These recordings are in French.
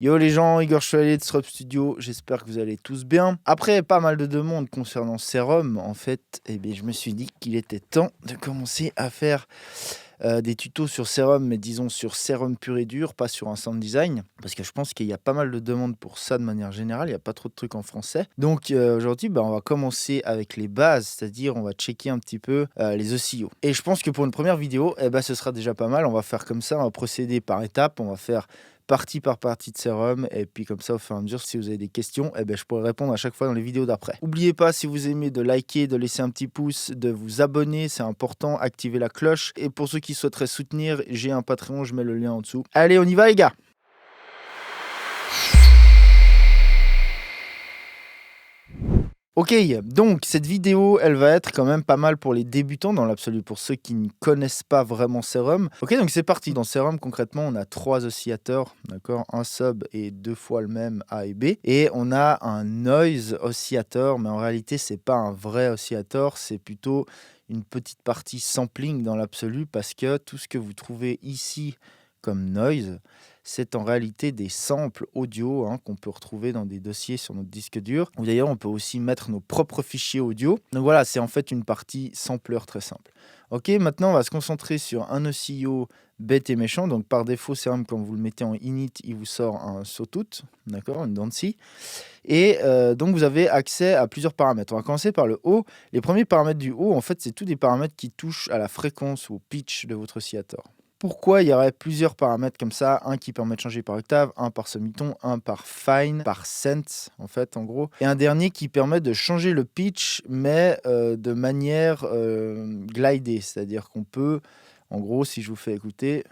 Yo les gens, Igor Chevalier de Srub Studio, j'espère que vous allez tous bien. Après pas mal de demandes concernant Serum, en fait, je me suis dit qu'il était temps de commencer à faire des tutos sur Serum, mais disons sur Serum pur et dur, pas sur un sound design, parce que je pense qu'il y a pas mal de demandes pour ça de manière générale, il n'y a pas trop de trucs en français. Donc aujourd'hui, on va commencer avec les bases, c'est-à-dire on va checker un petit peu les oscillos. Et je pense que pour une première vidéo, ce sera déjà pas mal, on va faire comme ça, on va procéder par étapes, on va faire partie par partie de Serum, et puis comme ça au fur et à mesure, si vous avez des questions, je pourrai répondre à chaque fois dans les vidéos d'après. N'oubliez pas, si vous aimez, de liker, de laisser un petit pouce, de vous abonner, c'est important, activer la cloche, et pour ceux qui souhaiteraient soutenir, j'ai un Patreon, je mets le lien en dessous. Allez, on y va les gars! Ok, donc cette vidéo, elle va être quand même pas mal pour les débutants dans l'absolu, pour ceux qui ne connaissent pas vraiment Serum. Ok, donc c'est parti. Dans Serum, concrètement, on a 3 oscillateurs, d'accord, un sub et 2 fois le même A et B. Et on a un noise oscillateur, mais en réalité, c'est pas un vrai oscillateur, c'est plutôt une petite partie sampling dans l'absolu, parce que tout ce que vous trouvez ici comme noise, c'est en réalité des samples audio qu'on peut retrouver dans des dossiers sur notre disque dur. Ou d'ailleurs, on peut aussi mettre nos propres fichiers audio. Donc voilà, c'est en fait une partie sampleur très simple. Ok, maintenant on va se concentrer sur un oscillo bête et méchant. Donc par défaut, Serum, quand vous le mettez en init, il vous sort un sawtooth, d'accord, une dent-scie. Et donc vous avez accès à plusieurs paramètres. On va commencer par le haut. Les premiers paramètres du haut, en fait, c'est tous des paramètres qui touchent à la fréquence ou au pitch de votre oscillateur. Pourquoi il y aurait plusieurs paramètres comme ça, un qui permet de changer par octave, un par semi-ton, un par fine, par cent en fait en gros, et un dernier qui permet de changer le pitch mais de manière glidée, c'est-à-dire qu'on peut, en gros, si je vous fais écouter...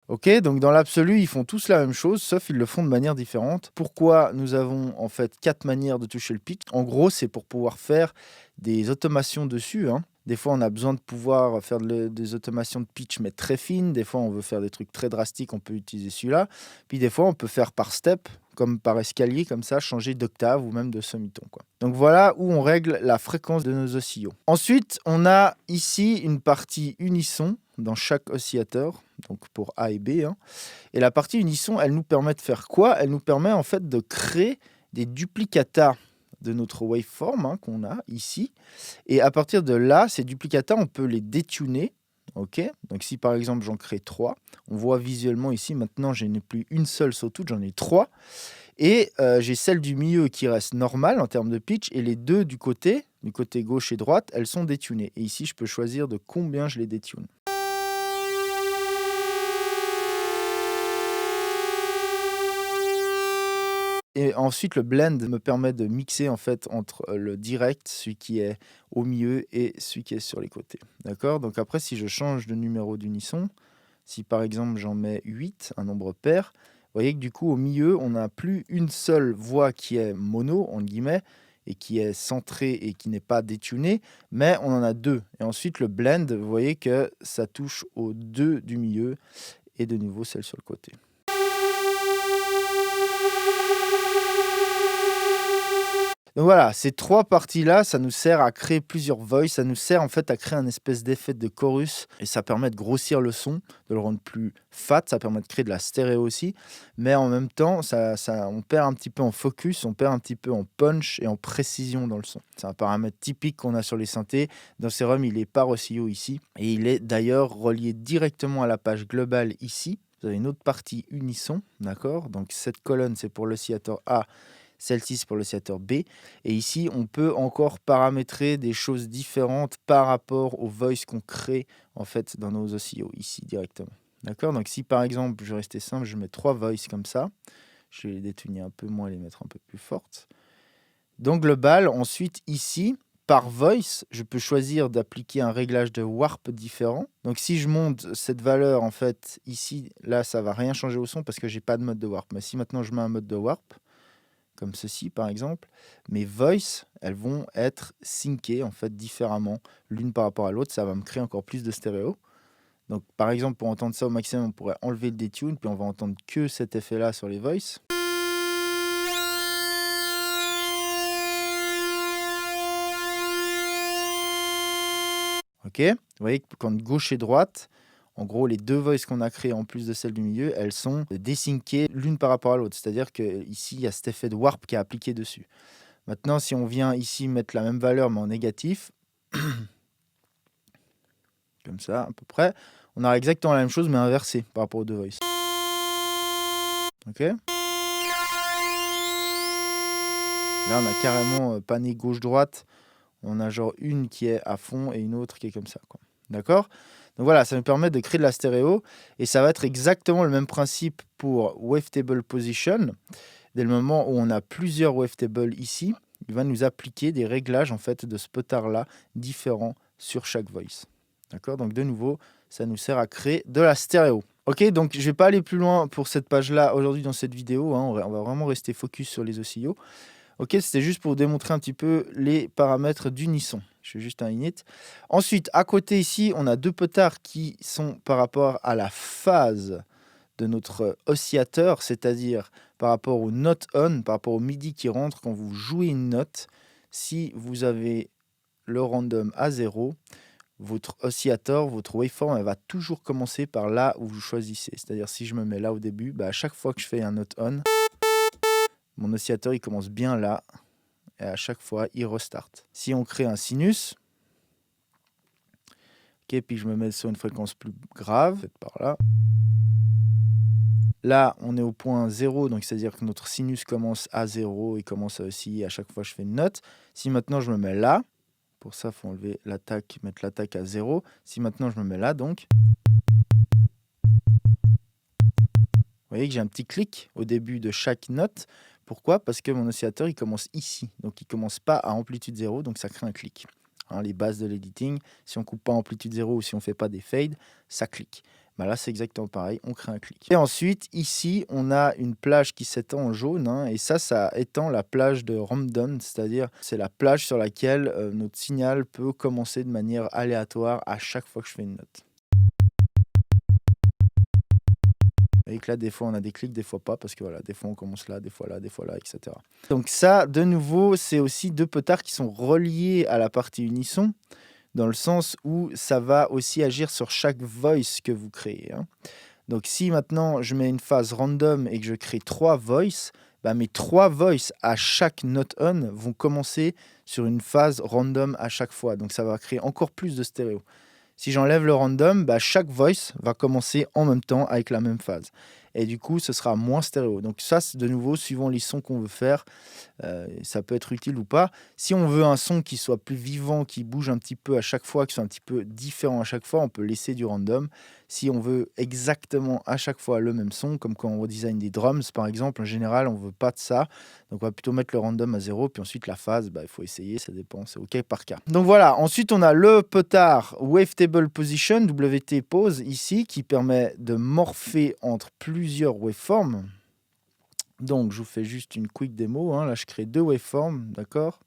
Ok, donc dans l'absolu, ils font tous la même chose, sauf ils le font de manière différente. Pourquoi nous avons en fait 4 manières de toucher le pitch? En gros, c'est pour pouvoir faire des automations dessus. Des fois, on a besoin de pouvoir faire des automations de pitch, mais très fines. Des fois, on veut faire des trucs très drastiques, on peut utiliser celui-là. Puis des fois, on peut faire par step, comme par escalier, comme ça, changer d'octave ou même de semi-ton, quoi. Donc voilà où on règle la fréquence de nos oscillos. Ensuite, on a ici une partie unisson dans chaque oscillateur, donc pour A et B. Et la partie unisson, elle nous permet de faire quoi? Elle nous permet en fait de créer des duplicata de notre waveform qu'on a ici. Et à partir de là, ces duplicata, on peut les détuner. Ok, donc si par exemple j'en crée 3, on voit visuellement ici, maintenant je n'ai plus une seule sawtooth, j'en ai 3. Et j'ai celle du milieu qui reste normale en termes de pitch, et les deux du côté gauche et droite, elles sont détunées. Et ici, je peux choisir de combien je les détune. Et ensuite, le blend me permet de mixer en fait entre le direct, celui qui est au milieu, et celui qui est sur les côtés. D'accord? Donc après, si je change de numéro d'unisson, si par exemple j'en mets 8, un nombre pair, vous voyez que du coup, au milieu, on n'a plus une seule voix qui est mono, en guillemets, et qui est centrée et qui n'est pas détunée, mais on en a deux. Et ensuite, le blend, vous voyez que ça touche aux deux du milieu, et de nouveau celle sur le côté. Donc voilà, ces 3 parties-là, ça nous sert à créer plusieurs voices, ça nous sert en fait à créer un espèce d'effet de chorus, et ça permet de grossir le son, de le rendre plus fat, ça permet de créer de la stéréo aussi, mais en même temps, on perd un petit peu en focus, on perd un petit peu en punch et en précision dans le son. C'est un paramètre typique qu'on a sur les synthés. Dans Serum, il est par oscillo ici, et il est d'ailleurs relié directement à la page globale ici. Vous avez une autre partie unisson, d'accord? Donc cette colonne, c'est pour l'oscillateur A, celle-ci, c'est pour l'oscillateur B. Et ici, on peut encore paramétrer des choses différentes par rapport au voice qu'on crée en fait dans nos oscillos, ici directement. D'accord? Donc si par exemple, je vais rester simple, je mets 3 voices comme ça. Je vais les détuner un peu moins et les mettre un peu plus fortes. Donc global, ensuite ici, par voice, je peux choisir d'appliquer un réglage de warp différent. Donc si je monte cette valeur, en fait, ici, là, ça va rien changer au son parce que j'ai pas de mode de warp. Mais si maintenant je mets un mode de warp, comme ceci par exemple, mes voices, elles vont être syncées en fait différemment, l'une par rapport à l'autre, ça va me créer encore plus de stéréo. Donc par exemple, pour entendre ça au maximum, on pourrait enlever le detune, puis on va entendre que cet effet-là sur les voices. Ok, vous voyez que quand gauche et droite, En gros, les deux voices qu'on a créées en plus de celle du milieu, elles sont désyncées l'une par rapport à l'autre. C'est-à-dire qu'ici, il y a cet effet de warp qui est appliqué dessus. Maintenant, si on vient ici mettre la même valeur mais en négatif, comme ça à peu près, on aura exactement la même chose mais inversée par rapport aux deux voices. Ok. Là, on a carrément pané gauche-droite. On a genre une qui est à fond et une autre qui est comme ça, quoi. D'accord? Donc voilà, ça nous permet de créer de la stéréo et ça va être exactement le même principe pour Wavetable Position. Dès le moment où on a plusieurs Wavetables ici, il va nous appliquer des réglages en fait de ce potard-là différents sur chaque voice. D'accord? Donc de nouveau, ça nous sert à créer de la stéréo. Ok, donc je ne vais pas aller plus loin pour cette page-là aujourd'hui dans cette vidéo, hein. On va vraiment rester focus sur les oscillos. Ok, c'était juste pour vous démontrer un petit peu les paramètres d'unisson. Je fais juste un init. Ensuite, à côté ici, on a deux potards qui sont par rapport à la phase de notre oscillateur, c'est-à-dire par rapport aux notes on, par rapport au MIDI qui rentre quand vous jouez une note. Si vous avez le random à 0, votre oscillateur, votre waveform, elle va toujours commencer par là où vous choisissez. C'est-à-dire si je me mets là au début, à chaque fois que je fais un note on, mon oscillateur il commence bien là. Et à chaque fois, il restart. Si on crée un sinus, ok, puis je me mets sur une fréquence plus grave, peut-être par là. Là, on est au point 0, donc c'est-à-dire que notre sinus commence à 0 et commence à osciller à chaque fois que je fais une note. Si maintenant je me mets là, pour ça, il faut enlever l'attaque, mettre l'attaque à 0. Si maintenant je me mets là, donc, vous voyez que j'ai un petit clic au début de chaque note. Pourquoi? Parce que mon oscillateur, il commence ici. Donc, il ne commence pas à amplitude 0, donc ça crée un clic. Hein, les bases de l'editing, si on ne coupe pas amplitude 0 ou si on ne fait pas des fades, ça clique. Là, c'est exactement pareil, on crée un clic. Et ensuite, ici, on a une plage qui s'étend en jaune. Hein, et ça étend la plage de random, c'est-à-dire c'est la plage sur laquelle notre signal peut commencer de manière aléatoire à chaque fois que je fais une note. Vous voyez que là, des fois, on a des clics, des fois pas, parce que voilà, des fois, on commence là, des fois là, etc. Donc ça, de nouveau, c'est aussi deux potards qui sont reliés à la partie unisson, dans le sens où ça va aussi agir sur chaque voice que vous créez. Hein. Donc si maintenant, je mets une phase random et que je crée 3 voices, mes 3 voices à chaque note on vont commencer sur une phase random à chaque fois. Donc ça va créer encore plus de stéréo. Si j'enlève le random, chaque voice va commencer en même temps avec la même phase. Et du coup, ce sera moins stéréo. Donc ça, c'est de nouveau, suivant les sons qu'on veut faire, ça peut être utile ou pas. Si on veut un son qui soit plus vivant, qui bouge un petit peu à chaque fois, qui soit un petit peu différent à chaque fois, on peut laisser du random. Si on veut exactement à chaque fois le même son, comme quand on redesign des drums par exemple, en général, on ne veut pas de ça. Donc on va plutôt mettre le random à 0, puis ensuite la phase, il faut essayer, ça dépend, c'est OK par cas. Donc voilà, ensuite on a le potard Wavetable Position, WT Pose, ici, qui permet de morpher entre plusieurs waveforms. Donc je vous fais juste une quick démo, hein. Là je crée 2 waveforms, d'accord?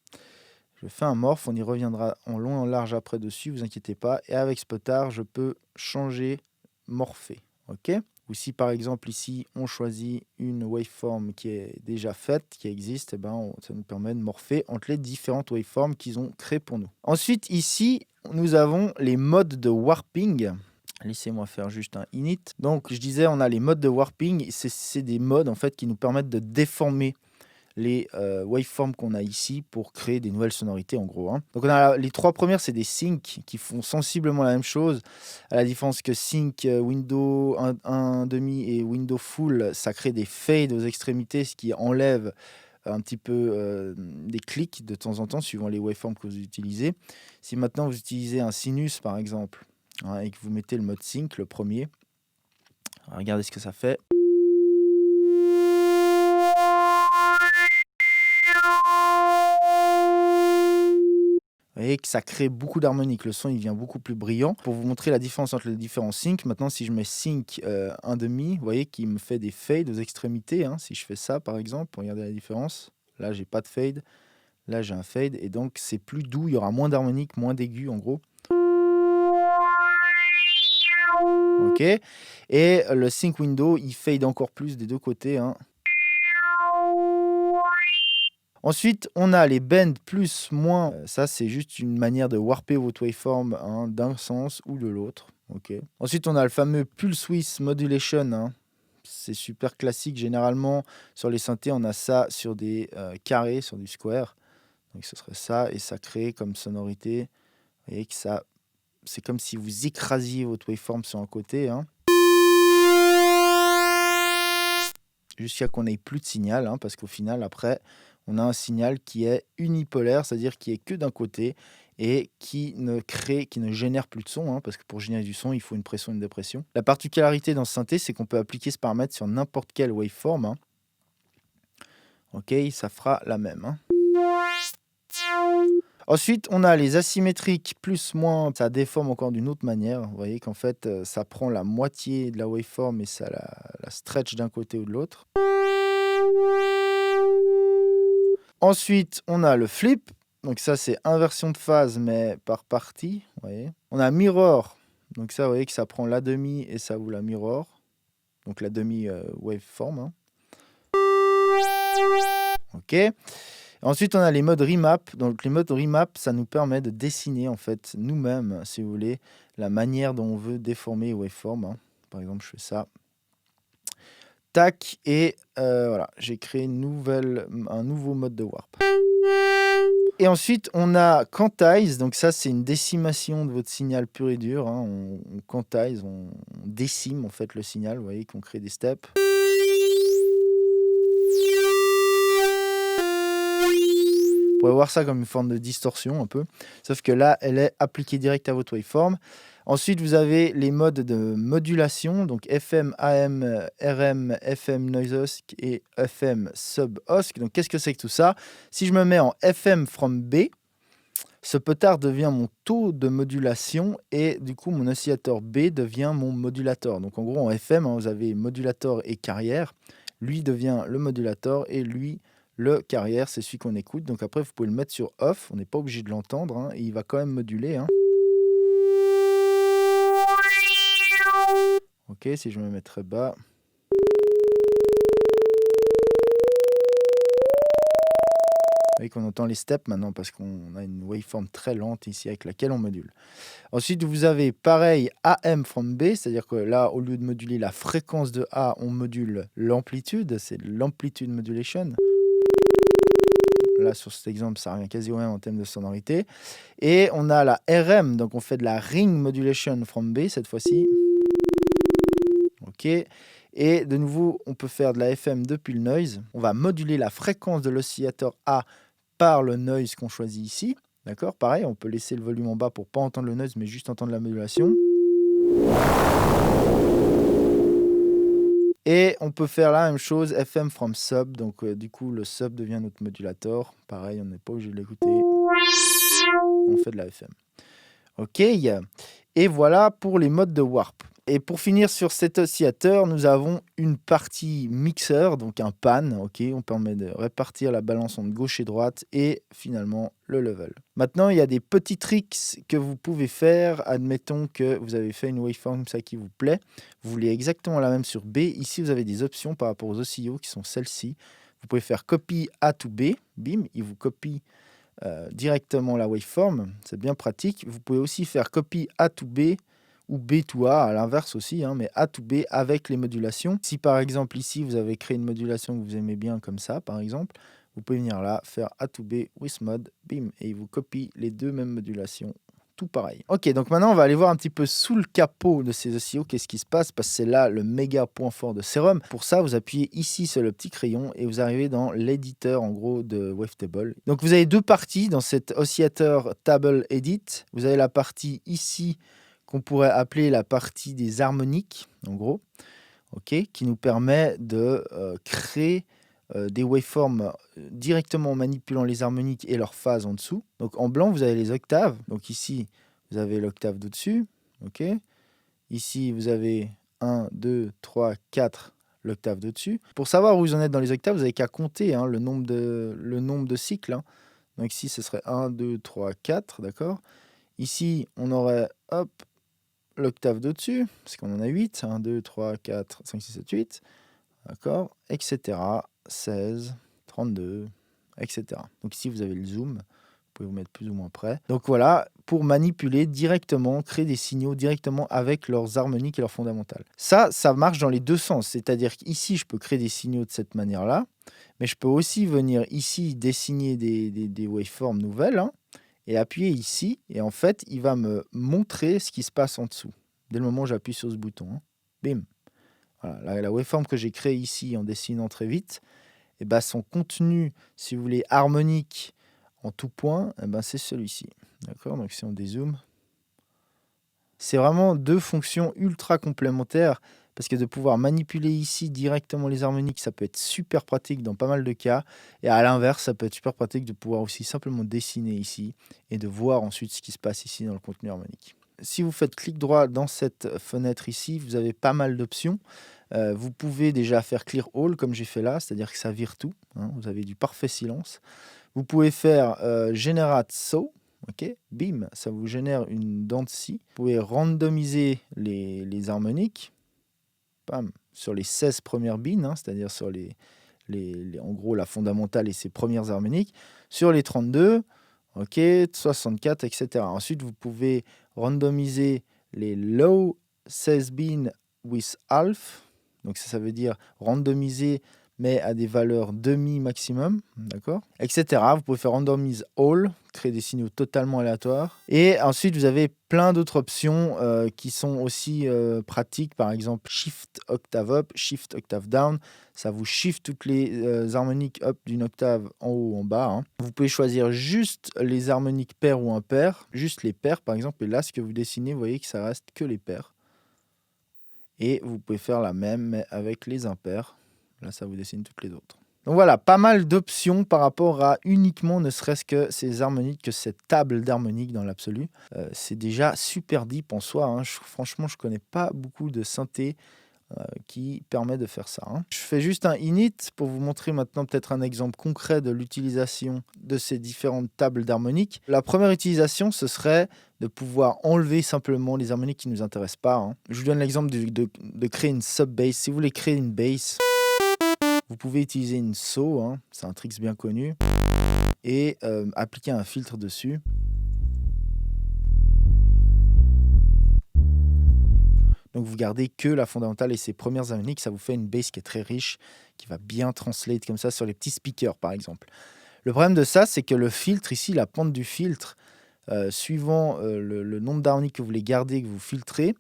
Je fais un morph, on y reviendra en long et en large après dessus, vous inquiétez pas. Et avec ce potard, je peux changer, morpher, ok? Ou si par exemple ici, on choisit une waveform qui est déjà faite, qui existe, ça nous permet de morpher entre les différentes waveforms qu'ils ont créées pour nous. Ensuite ici, nous avons les modes de warping. Laissez-moi faire juste un init. Donc je disais, on a les modes de warping, c'est des modes en fait qui nous permettent de déformer les waveforms qu'on a ici pour créer des nouvelles sonorités en gros. Hein. Donc on a les 3 premières, c'est des syncs qui font sensiblement la même chose, à la différence que sync window 1,5 et window full, ça crée des fades aux extrémités, ce qui enlève un petit peu des clics de temps en temps, suivant les waveforms que vous utilisez. Si maintenant vous utilisez un sinus par exemple, hein, et que vous mettez le mode sync, le premier, regardez ce que ça fait. Vous voyez que ça crée beaucoup d'harmoniques, le son il devient beaucoup plus brillant. Pour vous montrer la différence entre les différents syncs, maintenant si je mets sync 1,5, vous voyez qu'il me fait des fades aux extrémités. Hein. Si je fais ça par exemple, regardez la différence. Là j'ai pas de fade, là j'ai un fade et donc c'est plus doux, il y aura moins d'harmoniques, moins d'aigus en gros. Ok, et le sync window il fade encore plus des deux côtés. Hein. Ensuite, on a les bends plus, moins. Ça, c'est juste une manière de warper votre waveform, hein, d'un sens ou de l'autre. Ok. Ensuite, on a le fameux Pulse Width Modulation, hein. C'est super classique. Généralement, sur les synthés, on a ça sur des carrés, sur du square. Donc, ce serait ça. Et ça crée comme sonorité. Vous voyez que ça, c'est comme si vous écrasiez votre waveform sur un côté, hein. Jusqu'à qu'on n'ait plus de signal, hein, parce qu'au final, après, on a un signal qui est unipolaire, c'est-à-dire qui est que d'un côté et qui ne génère plus de son, hein, parce que pour générer du son, il faut une pression et une dépression. La particularité dans ce synthé, c'est qu'on peut appliquer ce paramètre sur n'importe quelle waveform, hein. Ok, ça fera la même, hein. Ensuite, on a les asymétriques plus moins, ça déforme encore d'une autre manière. Vous voyez qu'en fait, ça prend la moitié de la waveform et ça la stretch d'un côté ou de l'autre. Ensuite, on a le flip. Donc ça, c'est inversion de phase, mais par partie. Vous voyez. On a mirror. Donc ça, vous voyez que ça prend la demi et ça vous la mirror. Donc la demi waveform, hein. Ok. Ensuite, on a les modes remap. Donc les modes remap, ça nous permet de dessiner en fait nous-mêmes, si vous voulez, la manière dont on veut déformer les waveforms, hein. Par exemple, je fais ça. Tac, et voilà, j'ai créé un nouveau mode de warp. Et ensuite, on a quantize. Donc ça, c'est une décimation de votre signal pur et dur, hein. On quantize, on décime en fait le signal. Vous voyez qu'on crée des steps. Vous pouvez voir ça comme une forme de distorsion un peu. Sauf que là, elle est appliquée direct à votre waveform. Ensuite, vous avez les modes de modulation, donc FM, AM, RM, FM Noise Husk et FM Sub Husk. Donc, qu'est-ce que c'est que tout ça? Si je me mets en FM from B, ce potard devient mon taux de modulation et du coup, mon oscillateur B devient mon modulateur. Donc, en gros, en FM, hein, vous avez modulateur et carrière. Lui devient le modulateur et lui, le carrière, c'est celui qu'on écoute. Donc, après, vous pouvez le mettre sur off. On n'est pas obligé de l'entendre, hein, et il va quand même moduler, hein. Ok, si je me mets très bas. Vous voyez qu'on entend les steps maintenant parce qu'on a une waveform très lente ici avec laquelle on module. Ensuite, vous avez pareil AM from B, c'est-à-dire que là, au lieu de moduler la fréquence de A, on module l'amplitude, c'est l'amplitude modulation. Là, sur cet exemple, ça revient quasi au même en termes de sonorité. Et on a la RM, donc on fait de la ring modulation from B cette fois-ci. Ok. Et de nouveau, on peut faire de la FM depuis le noise. On va moduler la fréquence de l'oscillateur A par le noise qu'on choisit ici. D'accord? Pareil, on peut laisser le volume en bas pour ne pas entendre le noise, mais juste entendre la modulation. Et on peut faire la même chose, FM from sub. Donc du coup, le sub devient notre modulateur. Pareil, on n'est pas obligé de l'écouter. On fait de la FM. Ok. Et voilà pour les modes de warp. Et pour finir sur cet oscillateur, nous avons une partie mixeur, donc un pan. Ok, on permet de répartir la balance entre gauche et droite et finalement le level. Maintenant, il y a des petits tricks que vous pouvez faire. Admettons que vous avez fait une waveform comme ça qui vous plaît. Vous voulez exactement la même sur B. Ici, vous avez des options par rapport aux oscillos qui sont celles-ci. Vous pouvez faire copy A to B. Bim, il vous copie directement la waveform. C'est bien pratique. Vous pouvez aussi faire copy A to B ou B to A, à l'inverse aussi, hein, mais A to B avec les modulations. Si par exemple ici vous avez créé une modulation que vous aimez bien comme ça, par exemple, vous pouvez venir là, faire A to B with mod, bim, et il vous copie les deux mêmes modulations, tout pareil. Ok, donc maintenant on va aller voir un petit peu sous le capot de ces oscillos, qu'est-ce qui se passe, parce que c'est là le méga point fort de Serum. Pour ça, vous appuyez ici sur le petit crayon et vous arrivez dans l'éditeur en gros de Wavetable. Donc vous avez deux parties dans cet oscillateur Table Edit. Vous avez la partie ici, qu'on pourrait appeler la partie des harmoniques, en gros, okay, qui nous permet de créer des waveforms directement en manipulant les harmoniques et leurs phases en dessous. Donc en blanc, vous avez les octaves. Donc ici, vous avez l'octave d'au-dessus. Okay. Ici, vous avez 1, 2, 3, 4, l'octave d'au-dessus. Pour savoir où vous en êtes dans les octaves, vous n'avez qu'à compter, hein, le nombre de cycles. Hein. Donc ici, ce serait 1, 2, 3, 4, d'accord. Ici, on aurait, hop, l'octave d'au-dessus, parce qu'on en a 8, 1, 2, 3, 4, 5, 6, 7, 8, d'accord, etc., 16, 32, etc. Donc ici, vous avez le zoom, vous pouvez vous mettre plus ou moins près. Donc voilà, pour manipuler directement, créer des signaux directement avec leurs harmoniques et leurs fondamentales. Ça marche dans les deux sens. C'est-à-dire qu'ici, je peux créer des signaux de cette manière-là, mais je peux aussi venir ici dessiner des waveforms nouvelles, hein, et appuyer ici. Et en fait, il va me montrer ce qui se passe en dessous. Dès le moment où j'appuie sur ce bouton. Hein. Bim. Voilà, la waveform que j'ai créée ici en dessinant très vite, et ben son contenu, si vous voulez, harmonique en tout point, et ben c'est celui-ci. D'accord? Donc si on dézoome, c'est vraiment deux fonctions ultra complémentaires parce que de pouvoir manipuler ici directement les harmoniques, ça peut être super pratique dans pas mal de cas. Et à l'inverse, ça peut être super pratique de pouvoir aussi simplement dessiner ici et de voir ensuite ce qui se passe ici dans le contenu harmonique. Si vous faites clic droit dans cette fenêtre ici, vous avez pas mal d'options. Vous pouvez déjà faire Clear All comme j'ai fait là, c'est-à-dire que ça vire tout. Hein, vous avez du parfait silence. Vous pouvez faire Generate Saw. Ok, bim, ça vous génère une dent de scie. Vous pouvez randomiser les harmoniques. Bam, sur les 16 premières bins, hein, c'est-à-dire sur en gros la fondamentale et ses premières harmoniques. Sur les 32, ok, 64, etc. Ensuite, vous pouvez randomiser les low 16 bins with half. Donc ça veut dire randomiser mais à des valeurs demi maximum, d'accord, etc. Vous pouvez faire randomize all, créer des signaux totalement aléatoires. Et ensuite, vous avez plein d'autres options qui sont aussi pratiques. Par exemple, shift octave up, shift octave down. Ça vous shift toutes les harmoniques up d'une octave en haut ou en bas. Hein. Vous pouvez choisir juste les harmoniques paires ou impaires, juste les paires par exemple. Et là, ce que vous dessinez, vous voyez que ça reste que les paires. Et vous pouvez faire la même mais avec les impairs. Là, ça vous dessine toutes les autres. Donc voilà, pas mal d'options par rapport à uniquement ne serait-ce que ces harmoniques, que cette table d'harmoniques dans l'absolu. C'est déjà super deep en soi. Hein. Franchement, je ne connais pas beaucoup de synthé qui permet de faire ça. Hein. Je fais juste un init pour vous montrer maintenant peut-être un exemple concret de l'utilisation de ces différentes tables d'harmoniques. La première utilisation, ce serait de pouvoir enlever simplement les harmoniques qui ne nous intéressent pas. Hein. Je vous donne l'exemple de créer une sub-bass. Si vous voulez créer une bass, vous pouvez utiliser une saw, hein, c'est un trick bien connu, et appliquer un filtre dessus. Donc vous gardez que la fondamentale et ses premières harmoniques, ça vous fait une bass qui est très riche, qui va bien translate comme ça sur les petits speakers par exemple. Le problème de ça, c'est que le filtre ici, la pente du filtre, suivant le nombre d'harmoniques que vous voulez garder, que vous filtrez,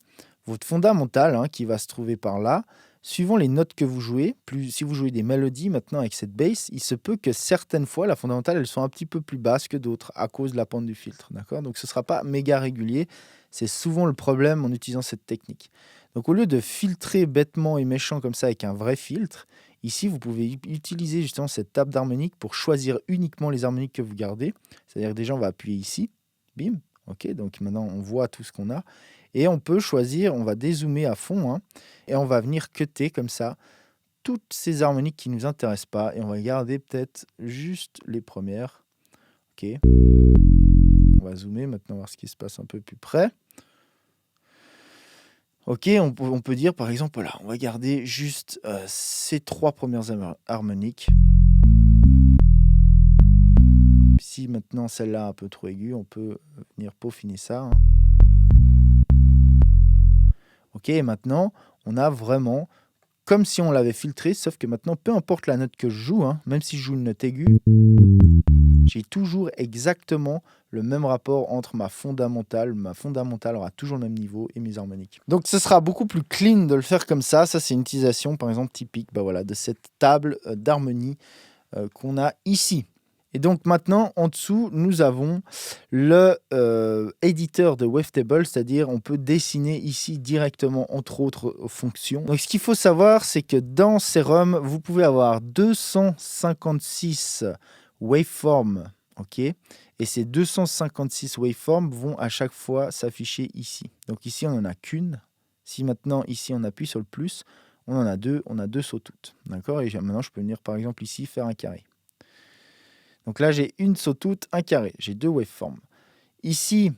votre fondamentale hein, qui va se trouver par là, suivant les notes que vous jouez, si vous jouez des mélodies maintenant avec cette bass, il se peut que certaines fois, la fondamentale, elles sont un petit peu plus basses que d'autres à cause de la pente du filtre. D'accord ? Donc ce ne sera pas méga régulier. C'est souvent le problème en utilisant cette technique. Donc au lieu de filtrer bêtement et méchant comme ça avec un vrai filtre, ici vous pouvez utiliser justement cette table d'harmoniques pour choisir uniquement les harmoniques que vous gardez. C'est-à-dire que déjà on va appuyer ici, bim, ok, donc maintenant on voit tout ce qu'on a. Et on peut choisir, on va dézoomer à fond, hein, et on va venir cutter comme ça toutes ces harmoniques qui ne nous intéressent pas. Et on va garder peut-être juste les premières. Ok. On va zoomer maintenant, voir ce qui se passe un peu plus près. Ok, on peut dire par exemple, voilà, on va garder juste ces 3 premières harmoniques. Si maintenant celle-là un peu trop aiguë, on peut venir peaufiner ça. Hein. Ok, et maintenant, on a vraiment comme si on l'avait filtré, sauf que maintenant, peu importe la note que je joue, hein, même si je joue une note aiguë, j'ai toujours exactement le même rapport entre ma fondamentale. Ma fondamentale aura toujours le même niveau et mes harmoniques. Donc ce sera beaucoup plus clean de le faire comme ça. Ça, c'est une utilisation, par exemple, typique voilà, de cette table d'harmonie qu'on a ici. Et donc maintenant, en dessous, nous avons le éditeur de Wavetable, c'est-à-dire on peut dessiner ici directement, entre autres fonctions. Donc ce qu'il faut savoir, c'est que dans Serum, vous pouvez avoir 256 waveforms, ok, et ces 256 waveforms vont à chaque fois s'afficher ici. Donc ici, on n'en a qu'une. Si maintenant, ici, on appuie sur le plus, on en a deux sawtooths, d'accord. Et maintenant, je peux venir, par exemple, ici, faire un carré. Donc là, j'ai une sawtooth, un carré. J'ai 2 waveforms. Ici,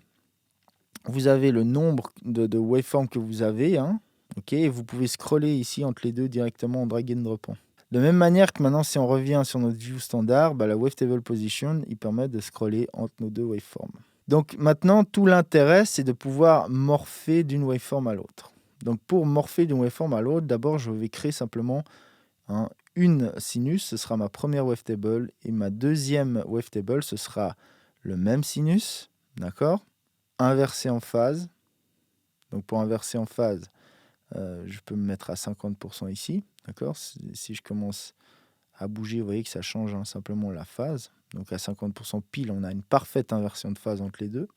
vous avez le nombre de waveforms que vous avez. Hein, okay, et vous pouvez scroller ici entre les deux directement en drag and dropant. De même manière que maintenant, si on revient sur notre view standard, la wavetable position, il permet de scroller entre nos deux waveforms. Donc maintenant, tout l'intérêt, c'est de pouvoir morpher d'une waveform à l'autre. Donc pour morpher d'une waveform à l'autre, d'abord, je vais créer simplement une sinus, ce sera ma première wavetable, et ma deuxième wavetable, ce sera le même sinus, d'accord, inversé en phase. Donc pour inverser en phase, je peux me mettre à 50% ici, d'accord. Si je commence à bouger, vous voyez que ça change simplement la phase. Donc à 50% pile, on a une parfaite inversion de phase entre les deux.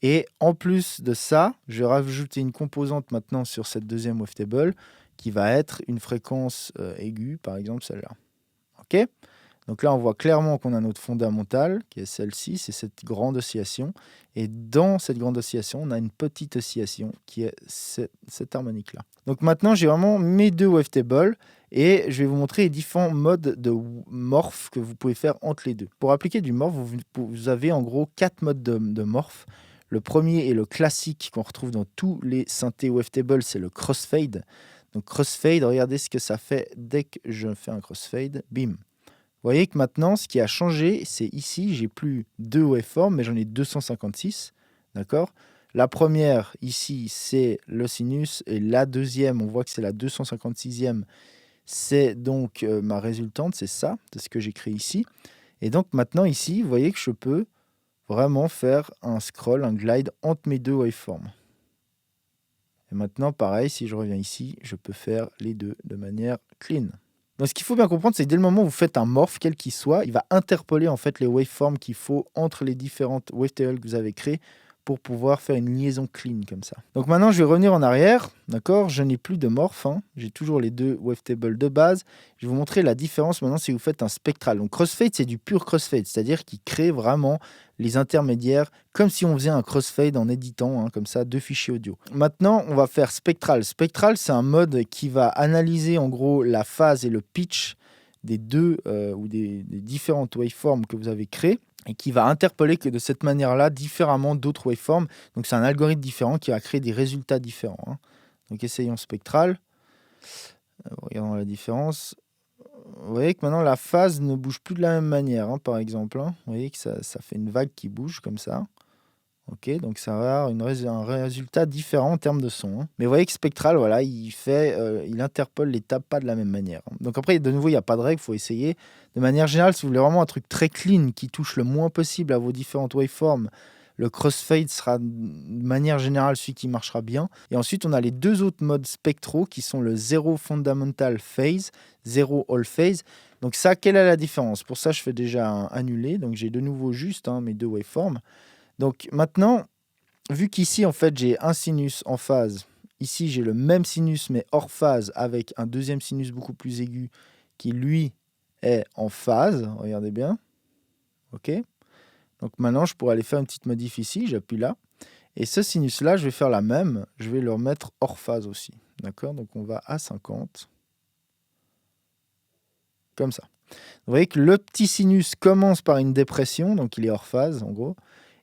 Et en plus de ça, je vais rajouter une composante maintenant sur cette deuxième wavetable qui va être une fréquence aiguë, par exemple celle-là. OK ? Donc là, on voit clairement qu'on a notre fondamentale, qui est celle-ci, c'est cette grande oscillation. Et dans cette grande oscillation, on a une petite oscillation qui est cette harmonique-là. Donc maintenant, j'ai vraiment mes deux wavetables et je vais vous montrer les différents modes de morph que vous pouvez faire entre les deux. Pour appliquer du morph, vous avez en gros 4 modes de morph. Le premier est le classique qu'on retrouve dans tous les synthés wavetables, c'est le crossfade. Donc crossfade, regardez ce que ça fait dès que je fais un crossfade. Bim. Vous voyez que maintenant, ce qui a changé, c'est ici, j'ai plus 2 waveforms, mais j'en ai 256. D'accord ? La première, ici, c'est le sinus. Et la deuxième, on voit que c'est la 256e. C'est donc ma résultante, c'est ça, c'est ce que j'ai créé ici. Et donc maintenant, ici, vous voyez que je peux vraiment faire un scroll, un glide entre mes deux waveforms. Et maintenant, pareil, si je reviens ici, je peux faire les deux de manière clean. Donc ce qu'il faut bien comprendre, c'est que dès le moment où vous faites un morph, quel qu'il soit, il va interpoler en fait les waveforms qu'il faut entre les différentes wavetables que vous avez créées pour pouvoir faire une liaison clean comme ça. Donc maintenant, je vais revenir en arrière, d'accord. Je n'ai plus de morph, j'ai toujours les deux wavetables de base. Je vais vous montrer la différence maintenant si vous faites un spectral. Donc crossfade, c'est du pur crossfade, c'est-à-dire qu'il crée vraiment les intermédiaires comme si on faisait un crossfade en éditant comme ça 2 fichiers audio. Maintenant, on va faire spectral. Spectral, c'est un mode qui va analyser en gros la phase et le pitch des deux ou des différentes waveforms que vous avez créées et qui va interpeller que de cette manière-là différemment d'autres waveforms. Donc c'est un algorithme différent qui va créer des résultats différents. Donc essayons spectral. Regardons la différence. Vous voyez que maintenant la phase ne bouge plus de la même manière, par exemple. Vous voyez que ça fait une vague qui bouge comme ça. Ok, donc ça va avoir un résultat différent en termes de son. Mais vous voyez que spectral, voilà, il interpelle les tables pas de la même manière. Donc après, de nouveau, il n'y a pas de règle, il faut essayer. De manière générale, si vous voulez vraiment un truc très clean qui touche le moins possible à vos différentes waveforms, le crossfade sera de manière générale celui qui marchera bien. Et ensuite, on a les deux autres modes spectraux qui sont le 0 fundamental phase, 0 all phase. Donc ça, quelle est la différence? Pour ça, je fais déjà un annulé. Donc j'ai de nouveau juste mes deux waveforms. Donc maintenant, vu qu'ici, en fait, j'ai un sinus en phase, ici, j'ai le même sinus, mais hors phase, avec un deuxième sinus beaucoup plus aigu qui, lui, est en phase. Regardez bien. OK. Donc maintenant, je pourrais aller faire une petite modif ici. J'appuie là. Et ce sinus-là, je vais faire la même. Je vais le remettre hors phase aussi. D'accord? Donc on va à 50. Comme ça. Vous voyez que le petit sinus commence par une dépression, donc il est hors phase, en gros.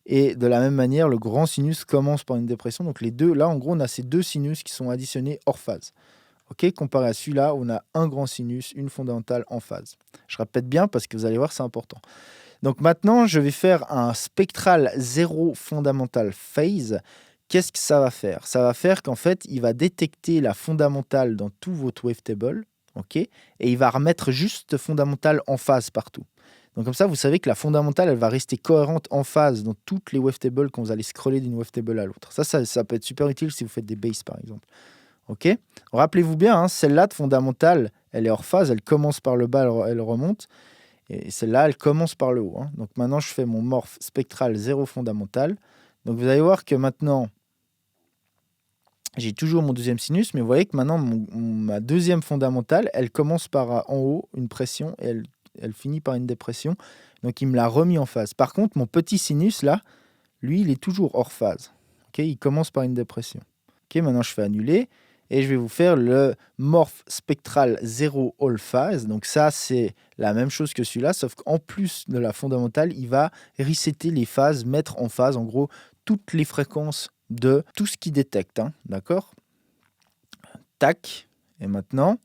Et de la même manière, le grand sinus commence par une dépression. Donc les deux, là, en gros, on a ces deux sinus qui sont additionnés hors phase. OK, comparé à celui-là, on a un grand sinus, une fondamentale en phase. Je répète bien parce que vous allez voir, c'est important. Donc maintenant, je vais faire un spectral 0 fondamental phase. Qu'est-ce que ça va faire? Ça va faire qu'en fait, il va détecter la fondamentale dans tout votre wavetable. OK, et il va remettre juste fondamentale en phase partout. Donc comme ça, vous savez que la fondamentale, elle va rester cohérente en phase dans toutes les wavetables quand vous allez scroller d'une wavetable à l'autre. Ça peut être super utile si vous faites des basses, par exemple. OK. Rappelez-vous bien, celle-là de fondamentale, elle est hors phase, elle commence par le bas, elle remonte. Et celle-là, elle commence par le haut. Donc maintenant, je fais mon morph spectral 0 fondamental. Donc vous allez voir que maintenant, j'ai toujours mon deuxième sinus, mais vous voyez que maintenant, ma deuxième fondamentale, elle commence par en haut une pression et elle finit par une dépression. Donc, il me l'a remis en phase. Par contre, mon petit sinus, là, lui, il est toujours hors phase. Okay, il commence par une dépression. Okay, maintenant, je fais annuler. Et je vais vous faire le morph spectral 0 all phase. Donc ça, c'est la même chose que celui-là, sauf qu'en plus de la fondamentale, il va resetter les phases, mettre en phase, en gros, toutes les fréquences de tout ce qu'il détecte. D'accord? Tac. Et maintenant,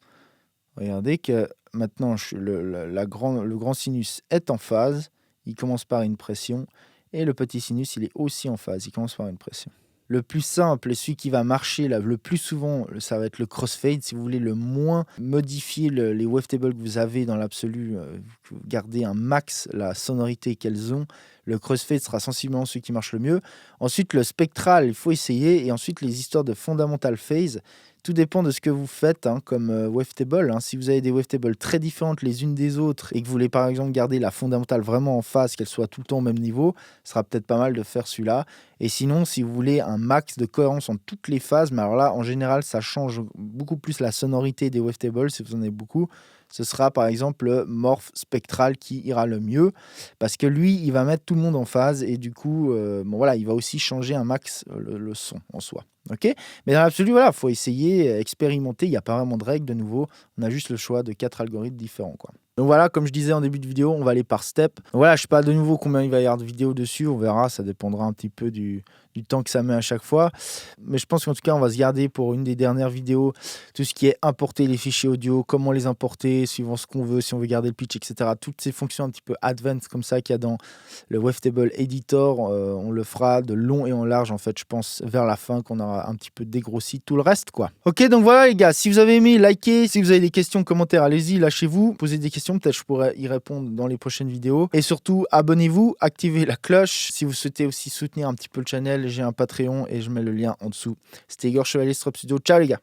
Regardez que maintenant le grand sinus est en phase, il commence par une pression et le petit sinus, il est aussi en phase, il commence par une pression. Le plus simple et celui qui va marcher le plus souvent, ça va être le crossfade. Si vous voulez le moins modifier les wavetables que vous avez dans l'absolu, que vous gardez un max la sonorité qu'elles ont, le crossfade sera sensiblement celui qui marche le mieux. Ensuite, le spectral, il faut essayer. Et ensuite, les histoires de fundamental phase. Tout dépend de ce que vous faites comme wavetable. Si vous avez des wavetables très différentes les unes des autres et que vous voulez par exemple garder la fondamentale vraiment en phase, qu'elle soit tout le temps au même niveau, ce sera peut-être pas mal de faire celui-là. Et sinon, si vous voulez un max de cohérence en toutes les phases, mais alors là, en général, ça change beaucoup plus la sonorité des wavetables si vous en avez beaucoup. Ce sera par exemple le morph spectral qui ira le mieux parce que lui, il va mettre tout le monde en phase et du coup, il va aussi changer un max le son en soi. Ok, mais dans l'absolu, voilà, faut essayer, expérimenter. Il n'y a pas vraiment de règles de nouveau. On a juste le choix de 4 algorithmes différents, quoi. Donc voilà, comme je disais en début de vidéo, on va aller par step. Donc voilà, je ne sais pas de nouveau combien il va y avoir de vidéos dessus. On verra, ça dépendra un petit peu du temps que ça met à chaque fois. Mais je pense qu'en tout cas, on va se garder pour une des dernières vidéos tout ce qui est importer les fichiers audio, comment les importer, suivant ce qu'on veut, si on veut garder le pitch, etc. Toutes ces fonctions un petit peu advanced comme ça qu'il y a dans le Wavetable Editor, on le fera de long et en large, en fait, je pense, vers la fin, qu'on aura un petit peu dégrossi tout le reste, quoi. Ok, donc voilà les gars, si vous avez aimé, likez. Si vous avez des questions, commentaires, allez-y, lâchez-vous. Posez des questions, peut-être je pourrais y répondre dans les prochaines vidéos. Et surtout, abonnez-vous, activez la cloche. Si vous souhaitez aussi soutenir un petit peu le channel, j'ai un Patreon et je mets le lien en dessous. C'était Igor Chevalier Strop Studio. Ciao les gars.